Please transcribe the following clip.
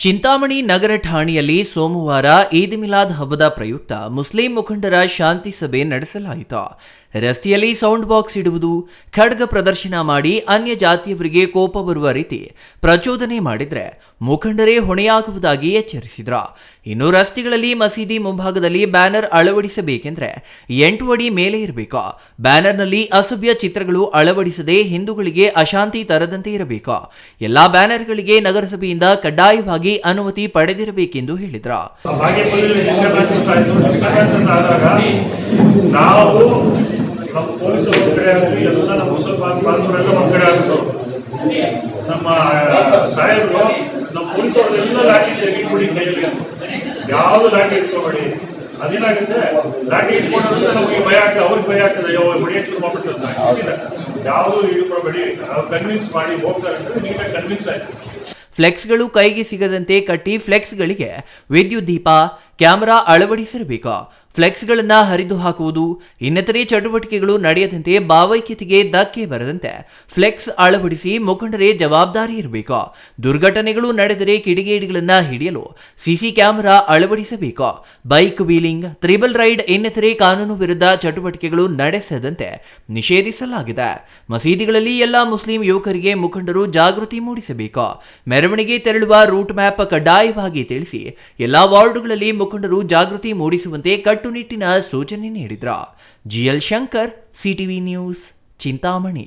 ಚಿಂತಾಮಣಿ ನಗರ ಠಾಣೆಯಲ್ಲಿ ಸೋಮವಾರ ಈದ್ ಮಿಲಾದ್ ಹಬ್ಬದ ಪ್ರಯುಕ್ತ ಮುಸ್ಲಿಂ ಮುಖಂಡರ ಶಾಂತಿ ಸಭೆ ನಡೆಸಲಾಯಿತು. ರಸ್ತೆಯಲ್ಲಿ ಸೌಂಡ್ ಬಾಕ್ಸ್ ಇಡುವುದು, ಖಡ್ಗ ಪ್ರದರ್ಶನ ಮಾಡಿ ಅನ್ಯ ಜಾತಿಯವರಿಗೆ ಕೋಪ ಬರುವ ರೀತಿ ಪ್ರಚೋದನೆ ಮಾಡಿದ್ರೆ ಮುಖಂಡರೇ ಹೊಣೆಯಾಗುವುದಾಗಿ ಎಚ್ಚರಿಸಿದ್ರು. ಇನ್ನು ರಸ್ತೆಗಳಲ್ಲಿ ಮಸೀದಿ ಮುಂಭಾಗದಲ್ಲಿ ಬ್ಯಾನರ್ ಅಳವಡಿಸಬೇಕೆಂದ್ರೆ 8 ಅಡಿ ಮೇಲೆ ಇರಬೇಕು. ಬ್ಯಾನರ್ನಲ್ಲಿ ಅಸಭ್ಯ ಚಿತ್ರಗಳು ಅಳವಡಿಸದೆ ಹಿಂದೂಗಳಿಗೆ ಅಶಾಂತಿ ತರದಂತೆ ಇರಬೇಕು. ಎಲ್ಲಾ ಬ್ಯಾನರ್ಗಳಿಗೆ ನಗರಸಭೆಯಿಂದ ಕಡ್ಡಾಯವಾಗಿ ಅನುಮತಿ ಪಡೆದಿರಬೇಕೆಂದು ಹೇಳಿದ್ರು. ನಮ್ಮ ಪೊಲೀಸರು ಒಂದು ಕಡೆ ಆಗಲಿ, ಎಲ್ಲ ನಮ್ಮ ಮುಸಲ್ಮಾನ್ ಬಾಂಧವರೆಲ್ಲ ಒಂದು ಕಡೆ ಆಗ್ತವೆ. ನಮ್ಮ ಸಾಹೇಬರು ನಮ್ಮ ಪೊಲೀಸವ್ರೆಲ್ಲ ಲಾಠಿ ತೆಗಿಬಿಡಿ, ಕೈಯಲ್ಲಿ ಯಾವುದು ಲಾಠಿ ಇಟ್ಕೊಬೇಡಿ. ಅದೇನಾಗುತ್ತೆ, ಲಾಠಿ ಇಟ್ಕೊಂಡ್ರೆ ನಮಗೆ ಭಯ ಆಗ್ತದೆ, ಅವ್ರಿಗೆ ಭಯ ಆಗ್ತದೆ, ಹೊಡೆಯಕ್ಕೆ ಶುರು ಮಾಡ್ಬಿಟ್ಟಿರ್ತಾರೆ. ಯಾವುದು ಇಟ್ಕೊಬೇಡಿ, ಕನ್ವಿನ್ಸ್ ಮಾಡಿ ಹೋಗ್ತಾರೆ ಅಂದ್ರೆ ನೀವೇ ಕನ್ವಿನ್ಸ್ ಆಯ್ತು. ಫ್ಲೆಕ್ಸ್ಗಳು ಕೈಗೆ ಸಿಗದಂತೆ ಕಟ್ಟಿ ಫ್ಲೆಕ್ಸ್ಗಳಿಗೆ ವಿದ್ಯುತ್ ದೀಪ, ಕ್ಯಾಮೆರಾ ಅಳವಡಿಸಿರಬೇಕು. ಫ್ಲೆಕ್ಸ್ಗಳನ್ನು ಹರಿದು ಹಾಕುವುದು, ಇನ್ನಿತರೆ ಚಟುವಟಿಕೆಗಳು ನಡೆಯದಂತೆ ಭಾವೈಕ್ಯತೆಗೆ ಧಕ್ಕೆ ಬರದಂತೆ ಫ್ಲೆಕ್ಸ್ ಅಳವಡಿಸಿ ಮುಖಂಡರೇ ಜವಾಬ್ದಾರಿ ಇರಬೇಕು. ದುರ್ಘಟನೆಗಳು ನಡೆದರೆ ಕಿಡಿಗೇಡಿಗಳನ್ನು ಹಿಡಿಯಲು ಸಿಸಿ ಕ್ಯಾಮೆರಾ ಅಳವಡಿಸಬೇಕು. ಬೈಕ್ ವೀಲಿಂಗ್, ತ್ರಿಬಲ್ ರೈಡ್ ಇನ್ನಿತರೆ ಕಾನೂನು ವಿರುದ್ಧ ಚಟುವಟಿಕೆಗಳು ನಡೆಸದಂತೆ ನಿಷೇಧಿಸಲಾಗಿದೆ. ಮಸೀದಿಗಳಲ್ಲಿ ಎಲ್ಲ ಮುಸ್ಲಿಂ ಯುವಕರಿಗೆ ಮುಖಂಡರು ಜಾಗೃತಿ ಮೂಡಿಸಬೇಕು. ಮೆರವಣಿಗೆ ತೆರಳುವ ರೂಟ್ ಮ್ಯಾಪ್ ಕಡ್ಡಾಯವಾಗಿ ತಿಳಿಸಿ ಎಲ್ಲಾ ವಾರ್ಡುಗಳಲ್ಲಿ ಮುಖಂಡರು ಜಾಗೃತಿ ಮೂಡಿಸುವಂತೆ ಕಟ್ಟುನಿಟ್ಟಿನ ಸೂಚನೆ ನೀಡಿದ್ರು. GL Shankar, CTV news, Chintamani.